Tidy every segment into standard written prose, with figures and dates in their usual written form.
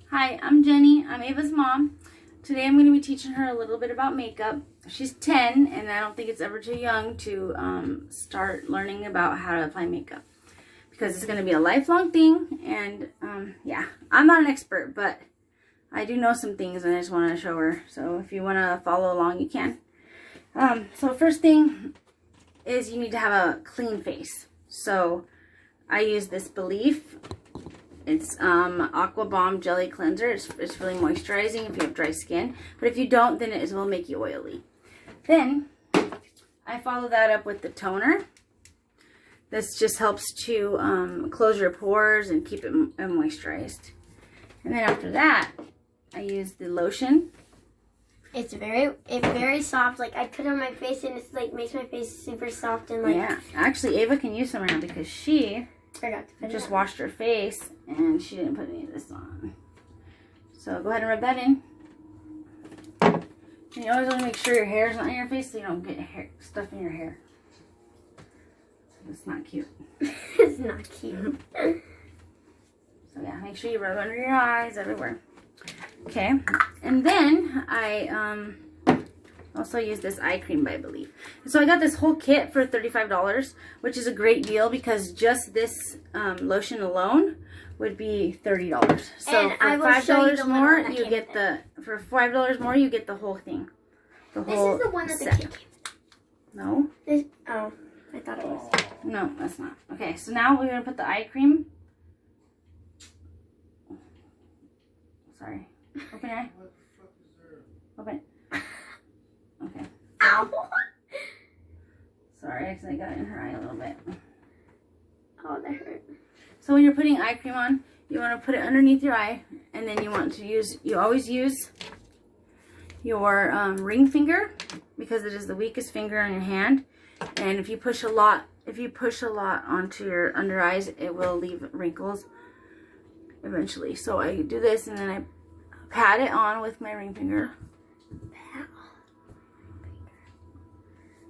Hi, I'm Jenny. I'm Ava's mom. Today I'm going to be teaching her a little bit about makeup. She's 10 and I don't think it's ever too young to start learning about how to apply makeup, because it's going to be a lifelong thing. And yeah, I'm not an expert, but I do know some things and I just want to show her. So if you want to follow along, you can. So first thing is you need to have a clean face. So I use this Belif. It's Aqua Bomb Jelly Cleanser. It's really moisturizing if you have dry skin. But if you don't, then it will make you oily. Then I follow that up with the toner. This just helps to close your pores and keep it moisturized. And then after that, I use the lotion. It's very soft. Like I put it on my face and it's like makes my face super soft and like. Yeah, actually Ava can use some now because she just washed her face and she didn't put any of this on. So go ahead and rub that in. And you always want to make sure your hair is not in your face so you don't get stuff in your hair. It's not cute. It's not cute. So yeah, make sure you rub under your eyes, everywhere. Okay, and then I also use this eye cream by Belif. So I got this whole kit for $35, which is a great deal because just this lotion alone would be $30. So and for $5 more, you get the whole thing. The whole this is the one that set. the kit came with. No. Oh, I thought it was. No, that's not. Okay, so now we're gonna put the eye cream. Sorry. Open your eye. What the fuck is there? Open it. Okay. Ow! Sorry, I accidentally got it in her eye a little bit. Oh, that hurt. So when you're putting eye cream on, you want to put it underneath your eye, and then you want to always use your ring finger, because it is the weakest finger on your hand. And if you push a lot onto your under eyes, it will leave wrinkles eventually. So I do this and then I pat it on with my ring finger.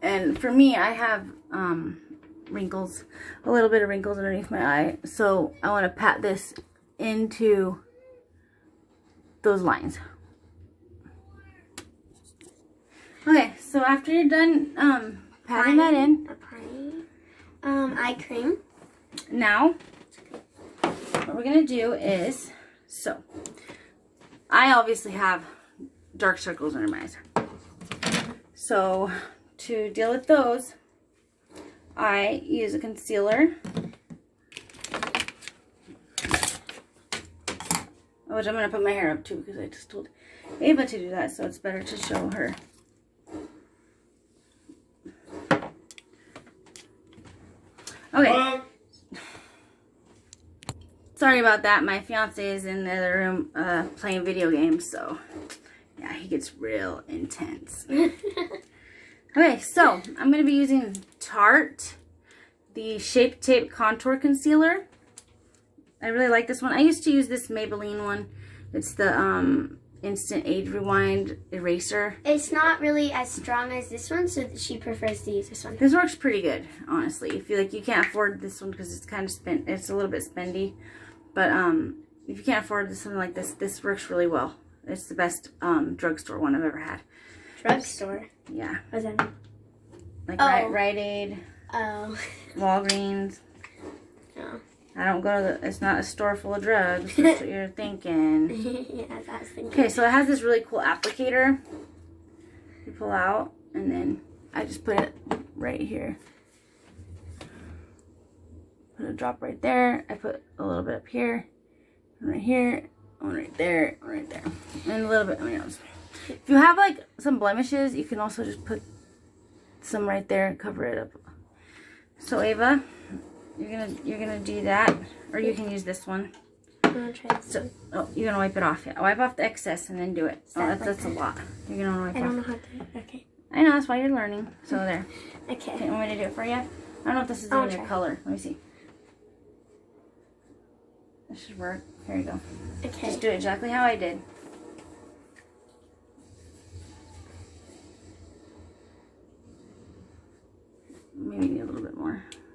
And for me, I have wrinkles, a little bit of wrinkles underneath my eye. So I want to pat this into those lines. Okay, so after you're done patting that in, eye cream. Now what we're gonna do is, so I obviously have dark circles under my eyes. So to deal with those, I use a concealer, which I'm gonna put my hair up too because I just told Ava to do that, so it's better to show her. Okay. Sorry about that. My fiance is in the other room playing video games, so yeah, he gets real intense. Okay, so I'm going to be using Tarte, the Shape Tape Contour Concealer. I really like this one. I used to use this Maybelline one. It's the Instant Age Rewind Eraser. It's not really as strong as this one, so she prefers to use this one. This works pretty good, honestly. If you can't afford this one because it's kind of it's a little bit spendy. But if you can't afford something like this, this works really well. It's the best drugstore one I've ever had. Drugstore? Yeah. What does that mean? Like Rite Aid. Oh. Walgreens. Oh. I don't go to it's not a store full of drugs. That's what you're thinking. Yeah, that's thinking. Okay, so it has this really cool applicator. You pull out, and then I just put it right here. Put a drop right there. I put a little bit up here, and right here, one right there, one right there, and a little bit on your nose. If you have like some blemishes, you can also just put some right there and cover it up. So Ava, you're gonna do that, or you can use this one. I'm gonna try this. So, you're gonna wipe it off. Yeah, wipe off the excess and then do it. Oh, that's a lot. You're gonna wipe off. I don't know how to. Okay. I know, that's why you're learning. So there. Okay. You want me to do it for you? I don't know if this is doing your color. Let me see. This should work. Here you go. Okay. Just do it exactly how I did. Maybe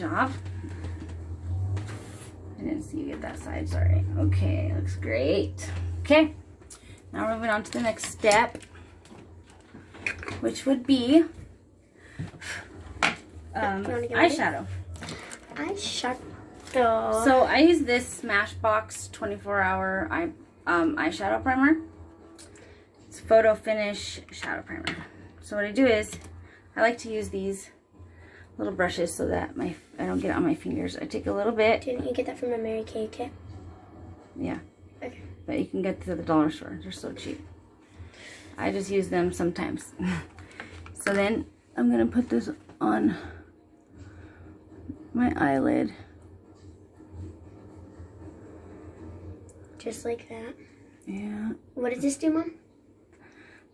job. I didn't see you get that side, sorry. Okay, looks great. Okay, now we're moving on to the next step, which would be eyeshadow. Eyeshadow. So I use this Smashbox 24-hour eyeshadow primer. It's Photo Finish Shadow Primer. So what I do is, I like to use these little brushes so that I don't get it on my fingers. I take a little bit. Didn't you get that from a Mary Kay kit? Yeah. Okay. But you can get to the dollar store. They're so cheap. I just use them sometimes. So then I'm going to put this on my eyelid. Just like that. Yeah. What does this do, Mom?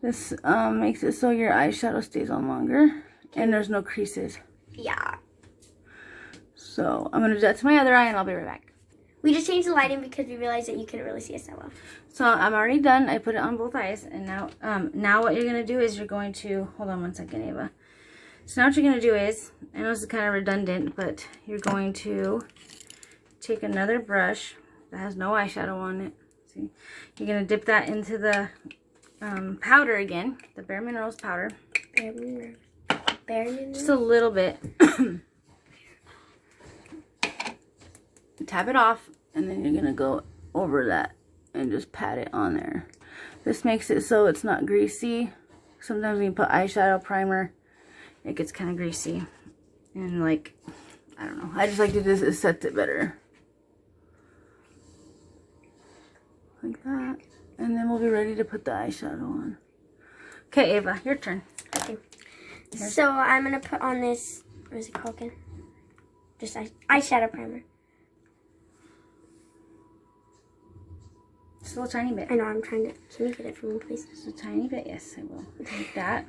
This makes it so your eyeshadow stays on longer and there's no creases. Yeah. So I'm going to do that to my other eye and I'll be right back. We just changed the lighting because we realized that you couldn't really see us that well. So I'm already done. I put it on both eyes, and now what you're gonna do is you're going to hold on one second, Ava. So now what you're gonna do is, I know this is kind of redundant, but you're going to take another brush that has no eyeshadow on it. See, you're gonna dip that into the powder again, the Bare Minerals powder. Bare Minerals. Bare Minerals. Just a little bit. Tap it off, and then you're gonna go over that and just pat it on there. This makes it so it's not greasy. Sometimes when you put eyeshadow primer, it gets kind of greasy. And like, I don't know. I just like to do this. It sets it better. Like that. And then we'll be ready to put the eyeshadow on. Okay, Ava, your turn. Okay. So I'm going to put on this, what is it called again? Just eyeshadow primer. Just a little tiny bit. I know, I'm trying to, can you get it for me, please? Just a tiny bit, yes, I will. Take that,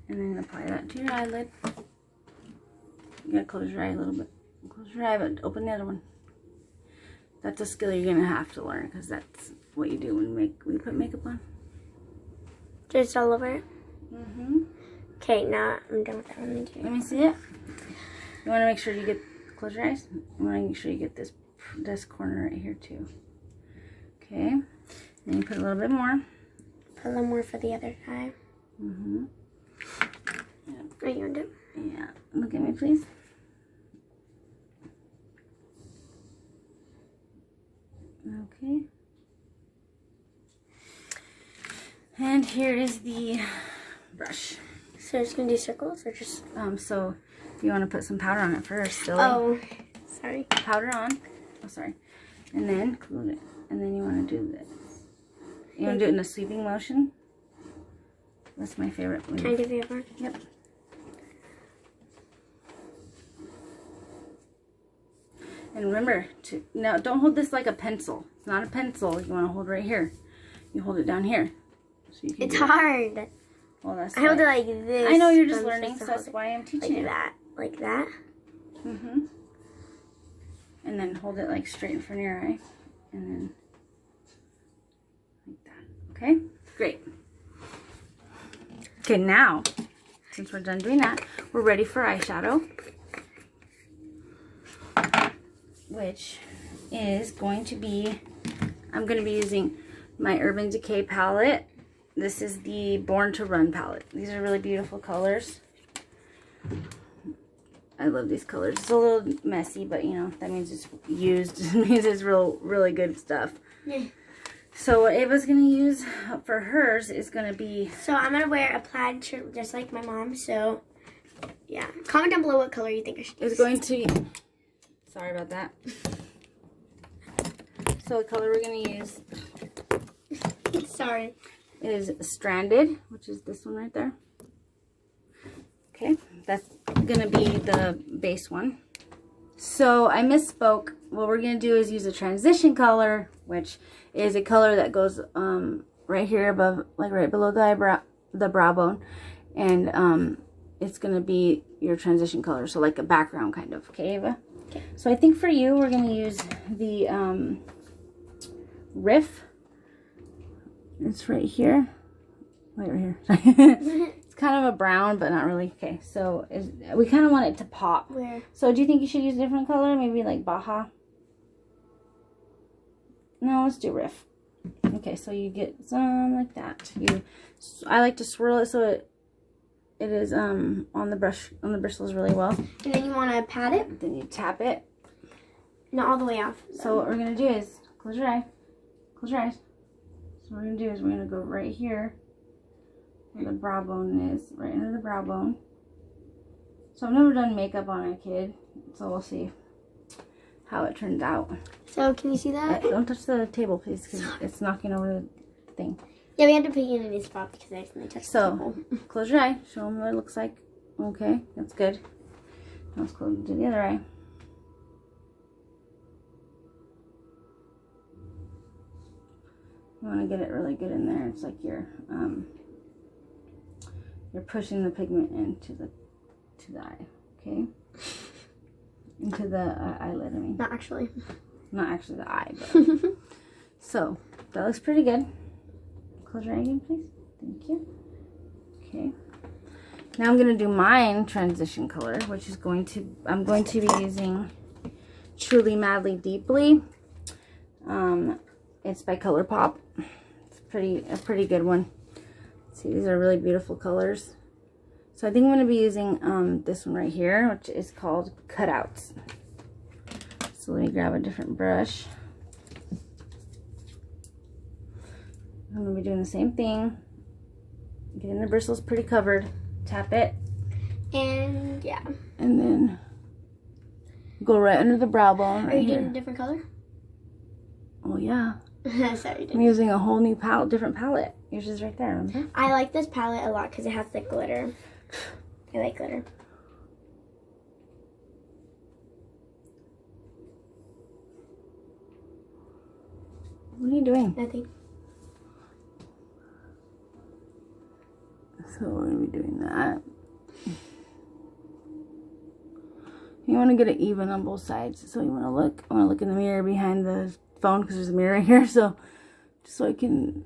and then apply that to your eyelid. You gotta close your eye a little bit. Close your eye, but open the other one. That's a skill you're gonna have to learn, because that's what you do when you put makeup on. Just all over it? Mm-hmm. Okay, now I'm done with that one. Let me see it. You wanna make sure you get, close your eyes. You wanna make sure you get this corner right here too. Okay. Then you put a little bit more. Put a little more for the other eye. Mm-hmm. Yeah. Are you gonna do? Yeah. Look at me, please. Okay. And here is the brush. So just gonna do circles or just? So you want to put some powder on it first, silly. Oh, sorry. Powder on. Oh, sorry. And then glue it. And then you want to do this. You want to do it in a sweeping motion? That's my favorite move. Can I give you a bar? Yep. And remember, now don't hold this like a pencil. It's not a pencil. You want to hold right here. You hold it down here. So you can it's hard. Well, that's I hold it like this. I know you're just learning, so that's why I'm teaching like you. that. Like that. Mm-hmm. And then hold it like straight in front of your eye. And then like that. Okay? Great. Okay, now, since we're done doing that, we're ready for eyeshadow. Which is going to be, I'm going to be using my Urban Decay palette. This is the Born to Run palette. These are really beautiful colors. I love these colors. It's a little messy, but you know, that means it's used. It means it's really good stuff. Yeah. So what Ava's going to use for hers is going to be... So I'm going to wear a plaid shirt just like my mom. So, yeah. Comment down below what color you think I should use. It's going to... Sorry about that. So the color we're going to use... Sorry. Is Stranded, which is this one right there. Okay, that's gonna be the base one. So I misspoke. What we're gonna do is use a transition color, which is a color that goes right here above, like right below the brow bone, and it's gonna be your transition color, so like a background kind of. Okay, Ava. Okay. So I think for you, we're gonna use the Riff. It's right here. Right here. It's kind of a brown, but not really. Okay, so we kind of want it to pop. Where? So do you think you should use a different color? Maybe like Baja? No, let's do Riff. Okay, so you get some like that. I like to swirl it so it is on the bristles really well. And then you want to pat it? Then you tap it. Not all the way off. So what we're going to do is, close your eye. Close your eyes. So what we're going to do is we're going to go right here where the brow bone is, right under the brow bone. So I've never done makeup on a kid, so we'll see how it turns out. So can you see that? Don't touch the table, please, because it's knocking over the thing. Yeah, we had to put you in a new spot because I accidentally touched the table. Close your eye. Show them what it looks like. Okay, that's good. Now let's close to the other eye. You want to get it really good in there. It's like you're pushing the pigment into the eye. Okay, into the eyelid. I mean, Not actually the eye, but so that looks pretty good. Close your eye again, please. Thank you. Okay. Now I'm going to do mine transition color, which is I'm going to be using Truly Madly Deeply. It's by ColourPop. It's a pretty good one. See, these are really beautiful colors. So I think I'm going to be using this one right here, which is called Cutouts. So let me grab a different brush. I'm going to be doing the same thing. Getting the bristles pretty covered. Tap it. And yeah. And then go right under the brow bone. Are you doing a different color? Oh yeah. Sorry. I'm using a whole new palette, different palette. Yours is right there, remember? I like this palette a lot because it has the glitter. I like glitter. What are you doing? Nothing. So we're going to be doing that. You want to get it even on both sides. So you want to look in the mirror behind the phone because there's a mirror right here. So just so I can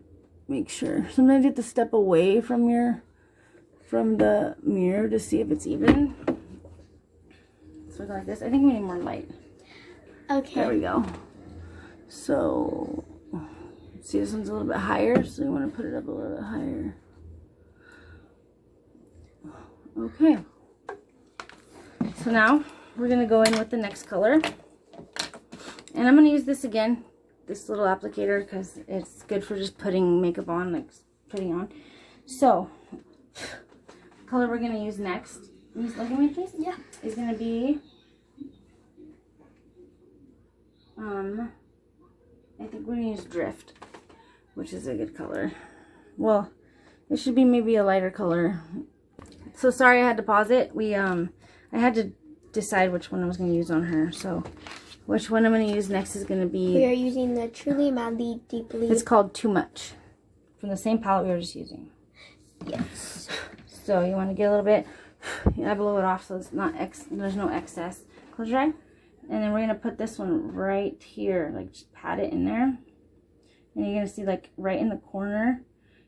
make sure. Sometimes you have to step away from the mirror to see if it's even. So like this. I think we need more light. Okay. There we go. So see, this one's a little bit higher, so you want to put it up a little bit higher. Okay, so now we're going to go in with the next color, and I'm going to use this again, this little applicator, because it's good for just putting makeup on, like putting on. So, the color we're going to use next, Miss, look at me please? Yeah. Is going to be, I think we're going to use Drift, which is a good color. Well, it should be maybe a lighter color. So sorry I had to pause it. I had to decide which one I was going to use on her. So which one I'm going to use next is going to be... We are using the Truly Madly Deeply. It's called Too Much. From the same palette we were just using. Yes. So you want to get a little bit... I blow it off so it's not there's no excess. Close your eye. And then we're going to put this one right here. Like just pat it in there. And you're going to see like right in the corner.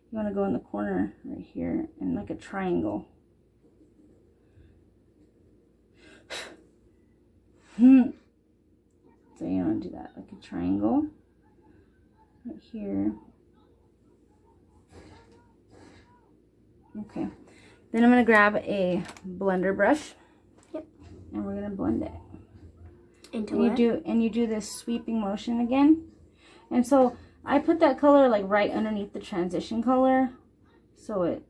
You want to go in the corner right here and like a triangle. So you want to do that like a triangle right here. Okay. Then I'm going to grab a blender brush. Yep. And we're going to blend it. Into and you do this sweeping motion again. And so I put that color like right underneath the transition color, so it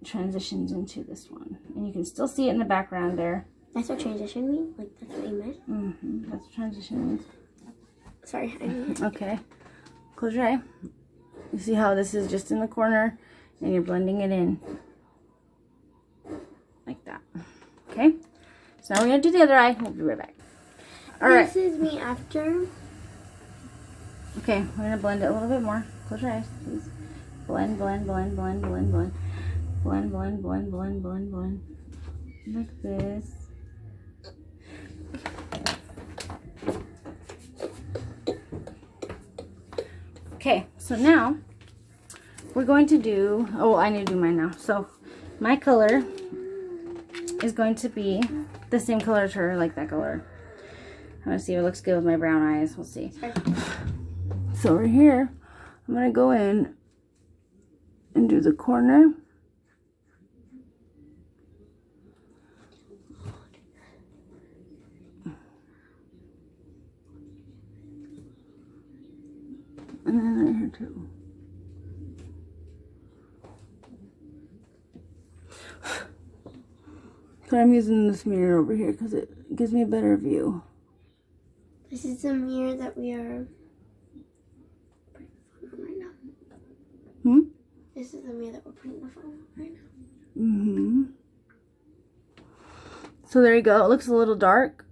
transitions into this one. And you can still see it in the background there. That's what transition means? Like, that's what you meant? That's what transition means. Sorry. I mean. Okay. Close your eye. You see how this is just in the corner, and you're blending it in. Like that. Okay? So now we're going to do the other eye. We'll be right back. Alright. This is me after. Okay, we're going to blend it a little bit more. Close your eyes, please. Blend, blend, blend, blend, blend, blend. Blend, blend, blend, blend, blend, blend. Like this. Okay, so now we're going to do, oh, I need to do mine now. So my color is going to be the same color as her, like that color. I'm gonna see if it looks good with my brown eyes. We'll see. So right here, I'm gonna go in and do the corner. And then right here too. So I'm using this mirror over here because it gives me a better view. This is the mirror that we are putting the phone on right now. This is the mirror that we're putting the phone on right now. So there you go. It looks a little dark.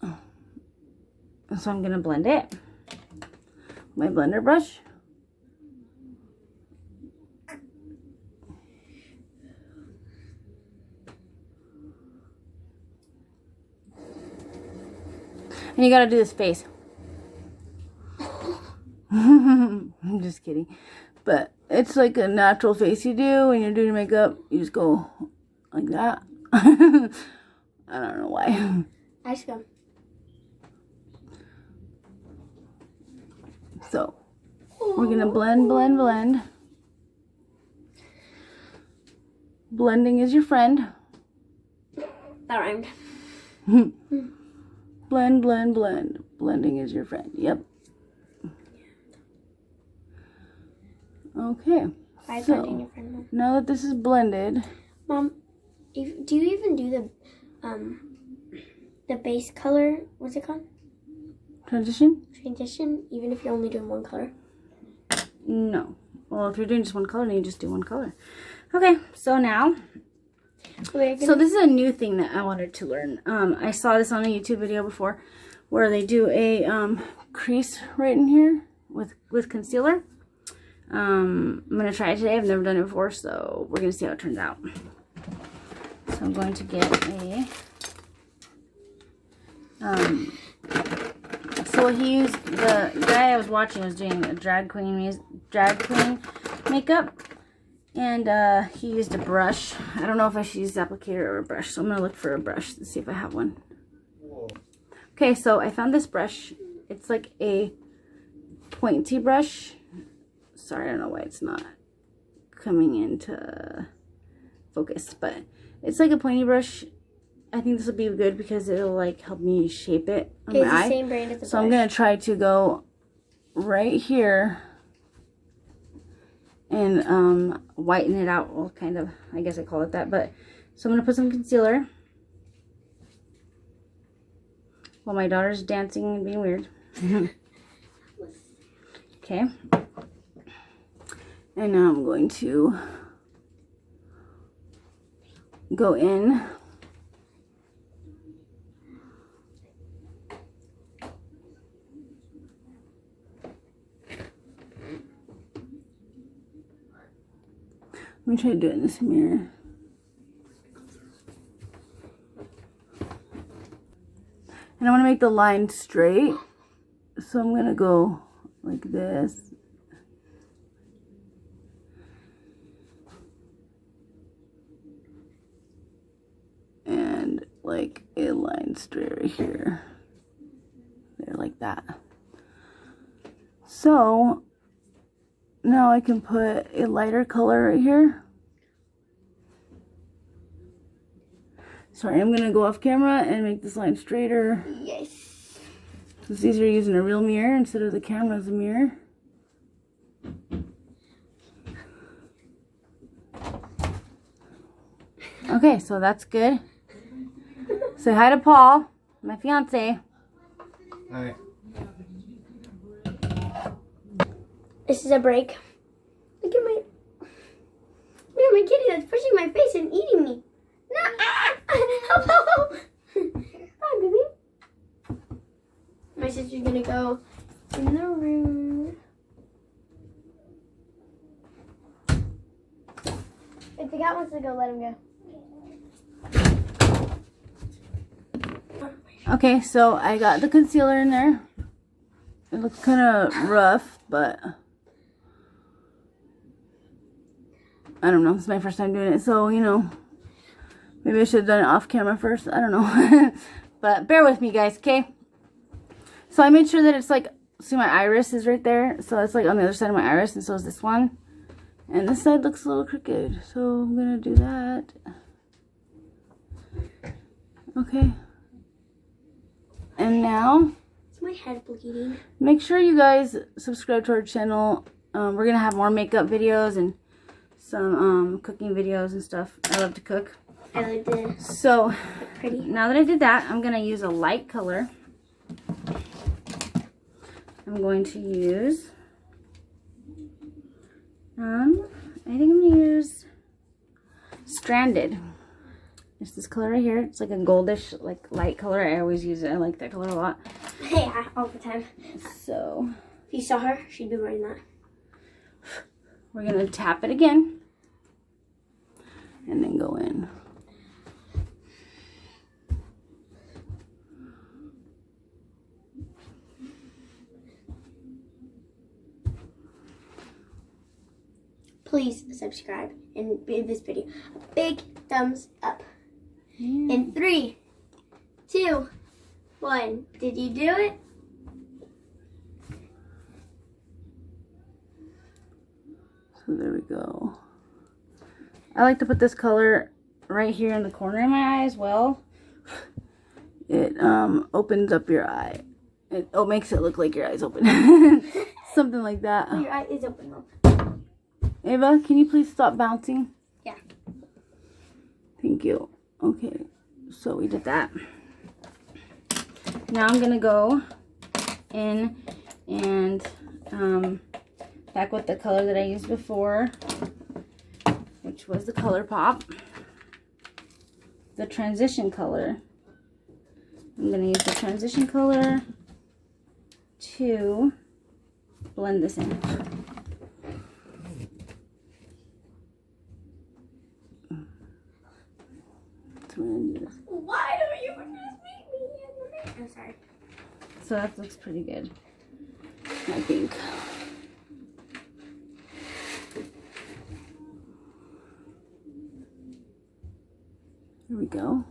So I'm going to blend it. My blender brush. And you gotta do this face. I'm just kidding. But it's like a natural face you do when you're doing makeup. You just go like that. I don't know why. I just go. So we're gonna blend, blend, blend. Blending is your friend. That rhymed. Blend, blend, blend. Blending is your friend. Yep. Okay. By So blending your friend, Mom. now that this is blended, Mom, do you even do the base color? What's it called? transition? Transition, even if you're only doing one color. No. Well, if you're doing just one color, then you just do one color. Okay, so now, so this is a new thing that I wanted to learn. I saw this on a YouTube video before where they do a crease right in here with concealer. I'm going to try it today. I've never done it before, so we're going to see how it turns out. So I'm going to get a... so he used, the guy I was watching was doing a drag queen makeup, and he used a brush. I don't know if I should use the applicator or a brush, so I'm gonna look for a brush to see if I have one. Okay, so I found this brush. It's like a pointy brush. Sorry, I don't know why it's not coming into focus, but it's like a pointy brush. I think this will be good because it'll like help me shape it on my eye. It's the same brand as the brush. So I'm gonna try to go right here and whiten it out. Well, kind of, I guess I call it that. But so I'm gonna put some concealer while my daughter's dancing and being weird. Okay. And now I'm going to go in. Let me try to do it in this mirror. And I want to make the line straight. So I'm going to go like this. And like a line straight right here. There, like that. So now I can put a lighter color right here. Sorry, I'm gonna go off camera and make this line straighter. Yes. It's easier using a real mirror instead of the camera as a mirror. Okay, so that's good. Say hi to Paul, my fiance. Hi. This is a break. Look at my kitty that's pushing my face and eating me. No! Help, help, help! Hi, baby. My sister's gonna go in the room. If the cat wants to go, let him go. Okay, so I got the concealer in there. It looks kind of rough, but I don't know. It's my first time doing it, so, you know, maybe I should have done it off camera first. I don't know. But bear with me, guys, okay? So I made sure that it's like, see my iris is right there. So it's like on the other side of my iris, and so is this one. And this side looks a little crooked. So I'm going to do that. Okay. And now, Is my head bleeding? make sure you guys subscribe to our channel. We're going to have more makeup videos and some cooking videos and stuff. I love to cook. I like this. So Pretty. now that I did that, I'm going to use a light color. I'm going to use, I think I'm going to use Stranded. It's this color right here. It's like a goldish, like light color. I always use it. I like that color a lot. Yeah, all the time. So If you saw her, she'd be wearing that. we're going to tap it again and then go in. Please subscribe and give this video a big thumbs up. Yeah. In 3, 2, 1. Did you do it? So there we go. I like to put this color right here in the corner of my eye as well. It opens up your eye. It makes it look like your eye's open. Something like that. Oh, your eye is open though. Ava, can you please stop bouncing? Yeah. Thank you. Okay, so we did that. Now I'm gonna go in and back with the color that I used before, which was the ColourPop, the transition color. I'm gonna use the transition color to blend this in. So we're gonna do this. Why don't you just make me? I'm sorry. So that looks pretty good, I think. Here we go.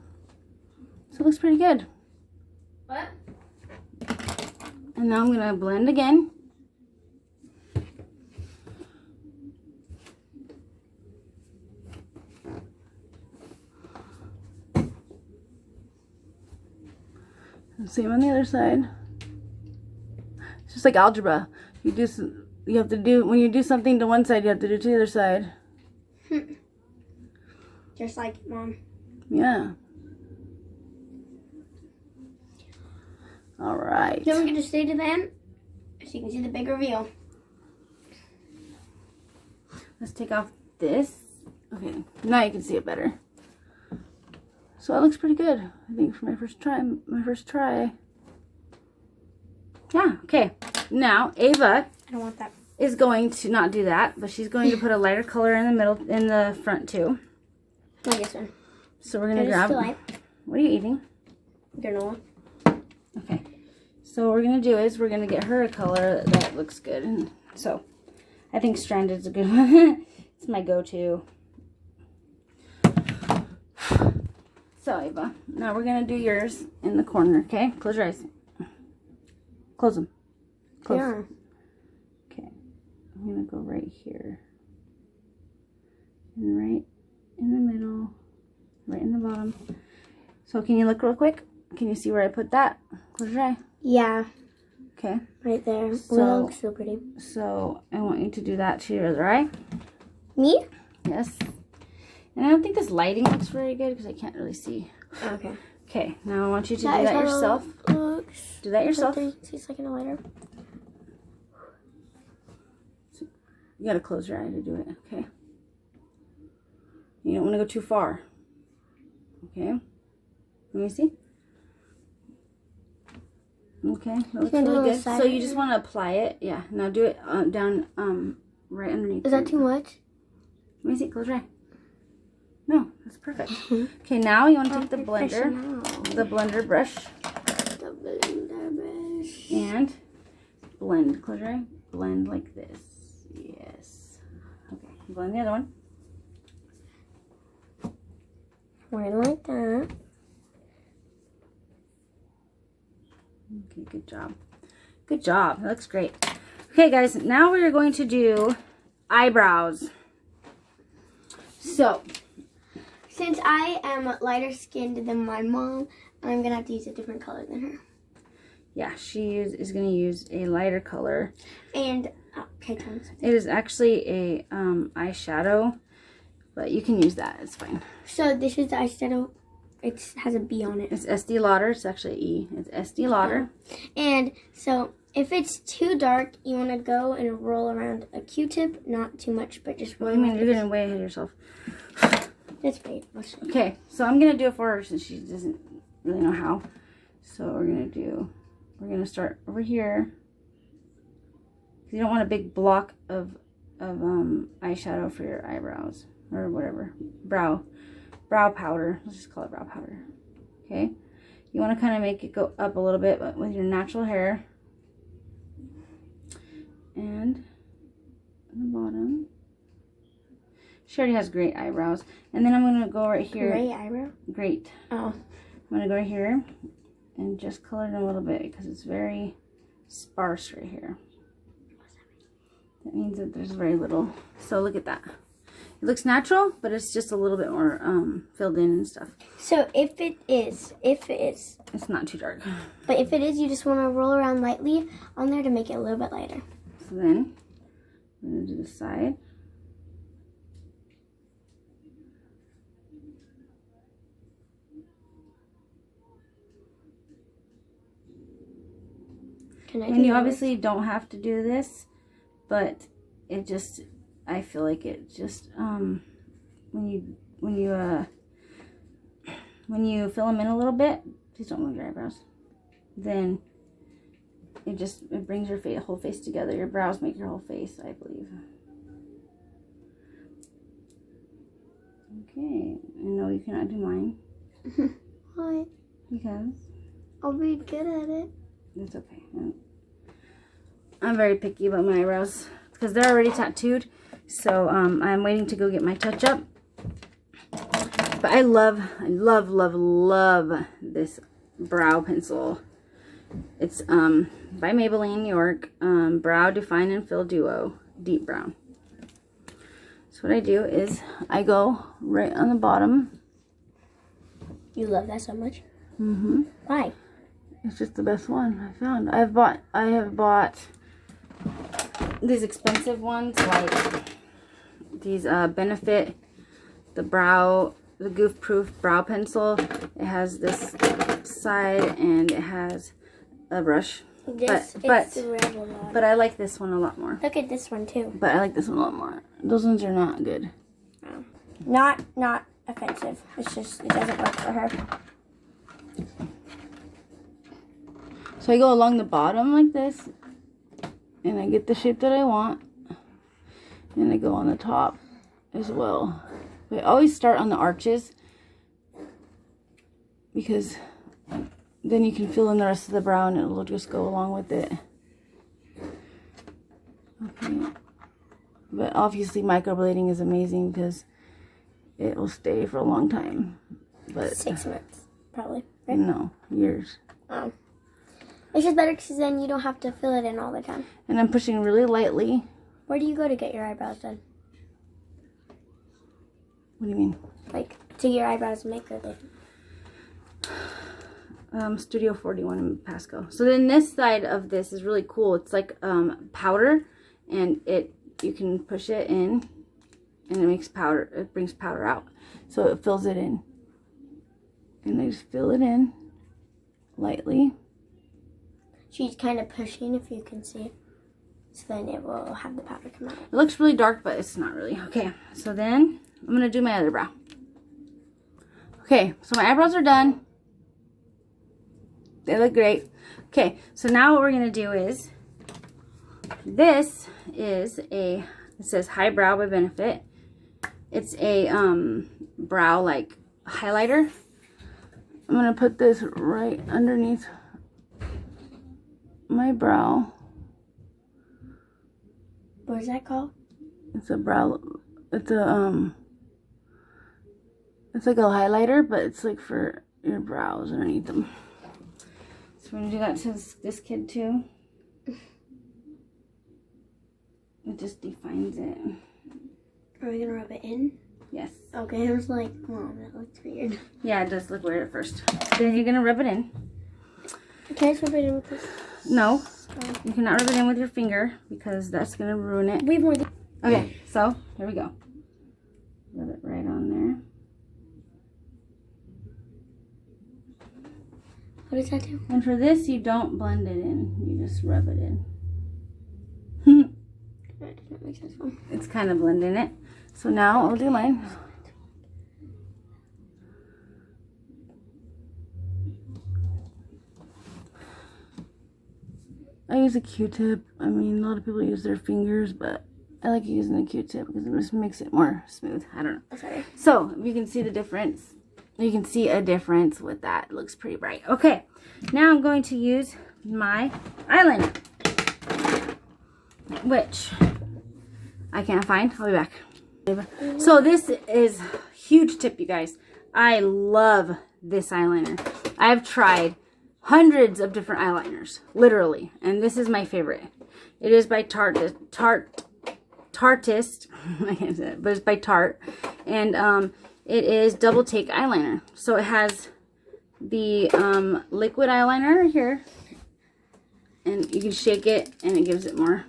So it looks pretty good. What? And now I'm gonna blend again. And same on the other side. It's just like algebra. You have to do, when you do something to one side, you have to do to the other side. Just like Mom. Yeah. All right. Then we're going to stay to the end so you can see the big reveal. Let's take off this. Okay, now you can see it better. So it looks pretty good, I think, for my first try. Yeah, okay. Now, Ava I don't want that. is going to not do that, but she's going to put a lighter color in the middle, in the front too. Like this one. So we're going to grab, what are you eating? Granola. Okay. So what we're going to do is we're going to get her a color that looks good. And so I think Stranded is a good one. It's my go-to. So Ava, now we're going to do yours in the corner, okay? Close your eyes. Close them. Close. Yeah. Okay. I'm going to go right here. And right in the middle. Right in the bottom. So can you look real quick? Can you see where I put that? Close your eye. Yeah. Okay. Right there. So- That looks so pretty. So I want you to do that to your other eye. Me? Yes. And I don't think this lighting looks very good because I can't really see. Okay. Okay, now I want you to do that yourself. Looks. Do that yourself. See, it's like in a lighter. You gotta close your eye to do it, okay? You don't want to go too far. Okay. Let me see. Okay, that looks gonna do really a little good. side So you right just here? want to apply it. Yeah. Now do it down right underneath. Is that too much? Let me see. Close your eye. No, that's perfect. Okay, now you want to take the blender, the blender brush, The blender brush. and blend. Close your eye. Blend like this. Yes. Okay. Blend the other one. Right like that. Okay, good job. Good job. That looks great. Okay, guys, now we're going to do eyebrows. So, since I am lighter skinned than my mom, I'm gonna have to use a different color than her. Yeah, she is going to use a lighter color. And okay, Thomas. It is actually a eyeshadow, but you can use that. It's fine. So this is the eyeshadow. It has a B on it. It's Estee Lauder. It's actually E. It's Estee Lauder. And so if it's too dark, you want to go and roll around a Q-tip. Not too much, but just roll. What do you mean? You're getting way ahead of yourself. That's great. Okay, so I'm going to do it for her since she doesn't really know how. So we're going to start over here. You don't want a big block of eyeshadow for your eyebrows or whatever. Brow powder. Let's just call it brow powder. Okay. You want to kind of make it go up a little bit but with your natural hair. And on the bottom. She already has great eyebrows. And then I'm going to go right here. Gray eyebrow? Great. Oh. I'm going to go right here and just color it a little bit because it's very sparse right here. That means that there's very little. So look at that. It looks natural, but it's just a little bit more filled in and stuff. So if it is. It's not too dark. But if it is, you just want to roll around lightly on there to make it a little bit lighter. So then, I'm going to do the side. And you obviously don't have to do this, but it just, I feel like it just, when you fill them in a little bit, please don't move your eyebrows, then it brings your whole face together. Your brows make your whole face, I believe. Okay, I know you cannot do mine. Why? Because I'll be good at it. it's okay. I'm very picky about my eyebrows because they're already tattooed. So I'm waiting to go get my touch up. But I love this brow pencil. It's by Maybelline New York. Brow Define and Fill Duo Deep Brown. So what I do is I go right on the bottom. You love that so much? Mm-hmm. Why? It's just the best one I found. I have bought these expensive ones, like these Benefit, the Goof Proof brow pencil. It has this side and it has a brush. But I like this one a lot more. Look at this one too. But I like this one a lot more. Those ones are not good. Oh. Not offensive. It's just it doesn't work for her. So I go along the bottom like this, and I get the shape that I want, and I go on the top as well. But I always start on the arches, because then you can fill in the rest of the brow and it'll just go along with it. Okay. But obviously microblading is amazing because it will stay for a long time. But 6 months, probably. Right? No, years. Oh. It's just better because then you don't have to fill it in all the time. And I'm pushing really lightly. Where do you go to get your eyebrows done? What do you mean? Like, to get your eyebrows makeover. Studio 41 in Pasco. So then this side of this is really cool. It's like powder, and you can push it in, and it makes powder. It brings powder out, so it fills it in. And I just fill it in lightly. She's kind of pushing, if you can see it. So then it will have the powder come out. It looks really dark, but it's not really. Okay, so then I'm gonna do my other brow. Okay, so my eyebrows are done. They look great. Okay, so now what we're gonna do is, this is it says High Brow by Benefit. It's a brow like highlighter. I'm gonna put this right underneath my brow. What is that called? It's a brow, it's a It's like a highlighter, but it's like for your brows underneath them. So we're gonna do that to this kid too. It just defines it. Are we gonna rub it in? Yes. Okay, I was like, Mom, that looks weird. Yeah, it does look weird at first. Then you're gonna rub it in. Can I just rub it in with this? No, you cannot rub it in with your finger because that's gonna ruin it. We have more. Okay, so here we go. Rub it right on there. What does that do? And for this, you don't blend it in. You just rub it in. That doesn't make sense. Mom. It's kind of blending it. So now I'll do mine. I use a Q-tip. I mean, a lot of people use their fingers, but I like using a Q-tip because it just makes it more smooth. I don't know. Okay. So, if you can see the difference, you can see a difference with that. It looks pretty bright. Okay, now I'm going to use my eyeliner, which I can't find. I'll be back. So this is a huge tip, you guys. I love this eyeliner. I've tried hundreds of different eyeliners, literally, and this is my favorite. It is by Tartist. I can't say it, but it's by Tarte, and it is double take eyeliner. So it has the liquid eyeliner right here, and you can shake it, and it gives it more.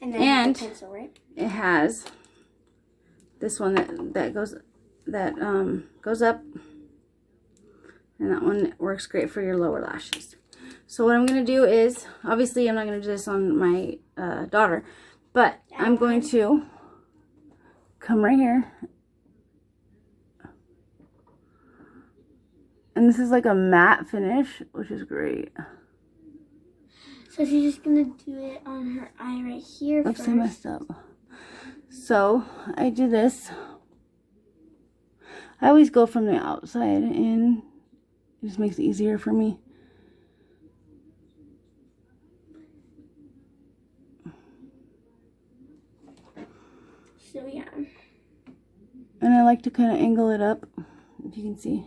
And the pencil, right? It has this one that goes up, and that one works great for your lower lashes. So what I'm going to do is, obviously I'm not going to do this on my daughter, but I'm going to come right here. And this is like a matte finish, which is great. So she's just going to do it on her eye right here Oops, first. I messed up. So I do this. I always go from the outside in. It just makes it easier for me. So yeah. And I like to kind of angle it up, if you can see.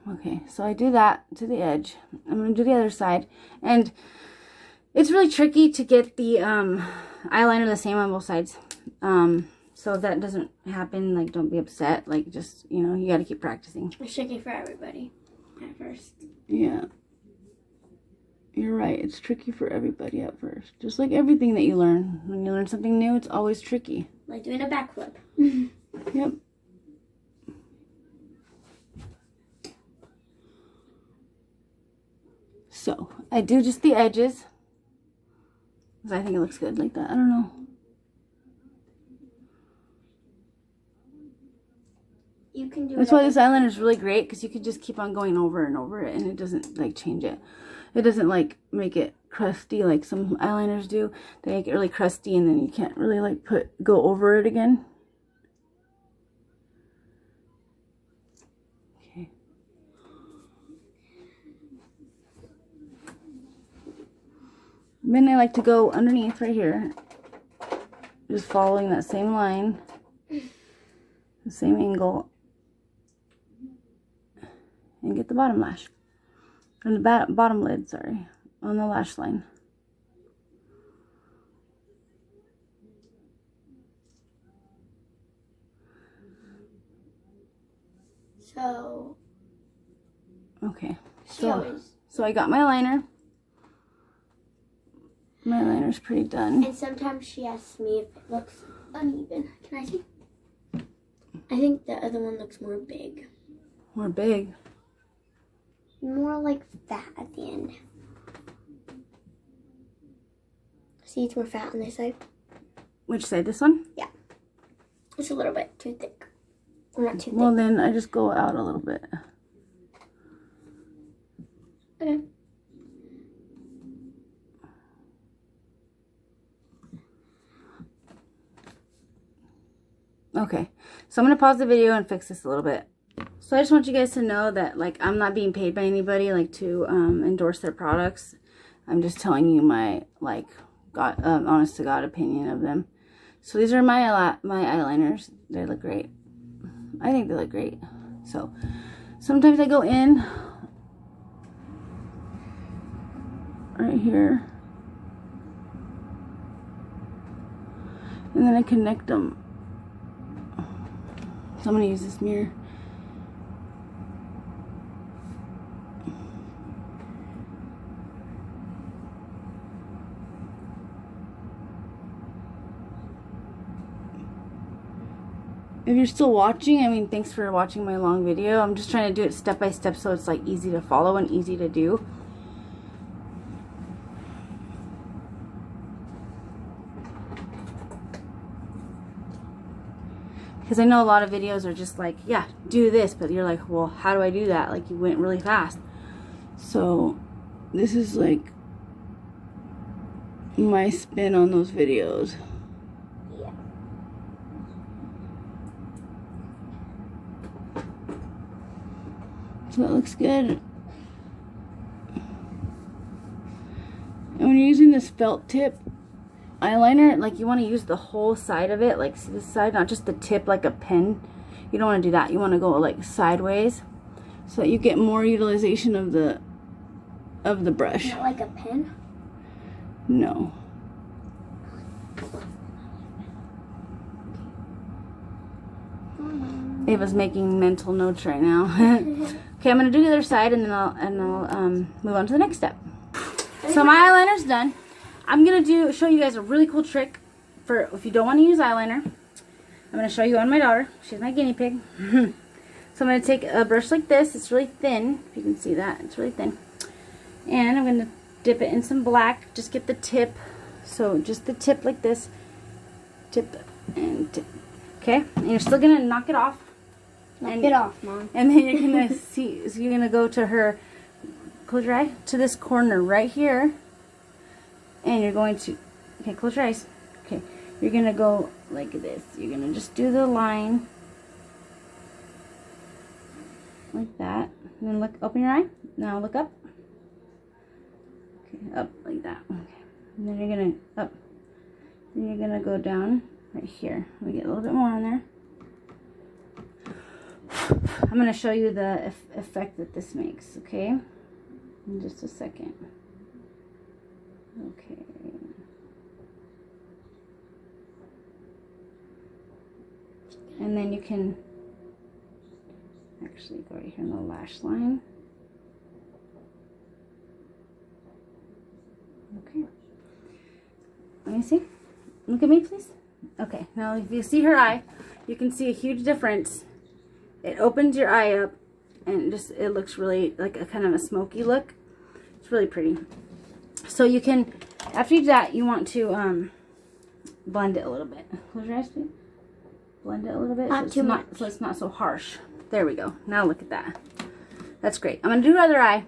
Okay, so I do that to the edge. I'm going to do the other side. And it's really tricky to get the eyeliner the same on both sides. So if that doesn't happen, like, don't be upset. Like, just, you know, you got to keep practicing. I'm shaking for everybody at first. Yeah. You're right. It's tricky for everybody at first. Just like everything that you learn. When you learn something new, it's always tricky. Like doing a backflip. Yep. So, I do just the edges. Because I think it looks good like that. I don't know. You can do That's why this eyeliner is really great, because you can just keep on going over and over it, and it doesn't, like, change it. It doesn't, like, make it crusty like some eyeliners do. They make it really crusty, and then you can't really, like, go over it again. Okay. Then I like to go underneath right here, just following that same line, the same angle, and get the bottom lash, or the bottom lid, sorry, on the lash line. So, Okay, so I got my liner. My liner's pretty done. and sometimes she asks me if it looks uneven. Can I see? I think the other one looks more big. More big. More like fat at the end. See, it's more fat on this side. Which side? This one? Yeah. It's a little bit too thick. Or not too thick. Well, then I just go out a little bit. Okay. Okay, so I'm going to pause the video and fix this a little bit. So I just want you guys to know that, like, I'm not being paid by anybody, like, to endorse their products. I'm just telling you my, like, honest to God opinion of them. So these are my eyeliners. They look great. I think they look great. So sometimes I go in right here, and then I connect them. So I'm going to use this mirror. If you're still watching, I mean, thanks for watching my long video. I'm just trying to do it step by step so it's like easy to follow and easy to do. Because I know a lot of videos are just like, yeah, do this, but you're like, well, how do I do that? Like, you went really fast. So this is like my spin on those videos. So that looks good. And when you're using this felt tip eyeliner, like, you want to use the whole side of it, like this side, not just the tip like a pen. You don't want to do that. You want to go like sideways so that you get more utilization of the brush. Not like a pen? No. Ava's making mental notes right now. Okay, I'm gonna do the other side, and then I'll move on to the next step. So my eyeliner's done. I'm gonna show you guys a really cool trick for if you don't want to use eyeliner. I'm gonna show you on my daughter. She's my guinea pig. So I'm gonna take a brush like this. It's really thin. If you can see that, it's really thin. And I'm gonna dip it in some black. Just get the tip. So just the tip like this. Tip and tip. Okay, and you're still gonna knock it off. Knock it off, Mom. And then you're gonna see. So you're gonna go to her. Close your eye to this corner right here, and you're going to. Okay, close your eyes. Okay, you're gonna go like this. You're gonna just do the line like that, and then look. Open your eye. Now look up. Okay, up like that. Okay, and then you're gonna up. Then you're gonna go down right here. We get a little bit more on there. I'm going to show you the effect that this makes, okay? In just a second. Okay. And then you can actually go right here in the lash line. Okay. Let me see. Look at me, please. Okay. Now, if you see her eye, you can see a huge difference. It opens your eye up, and it looks really like a kind of a smoky look. It's really pretty. So you can, after you do that, you want to blend it a little bit. Close your eyes, please. Blend it a little bit. Not too much. So it's not so harsh. There we go. Now look at that. That's great. I'm going to do the other eye.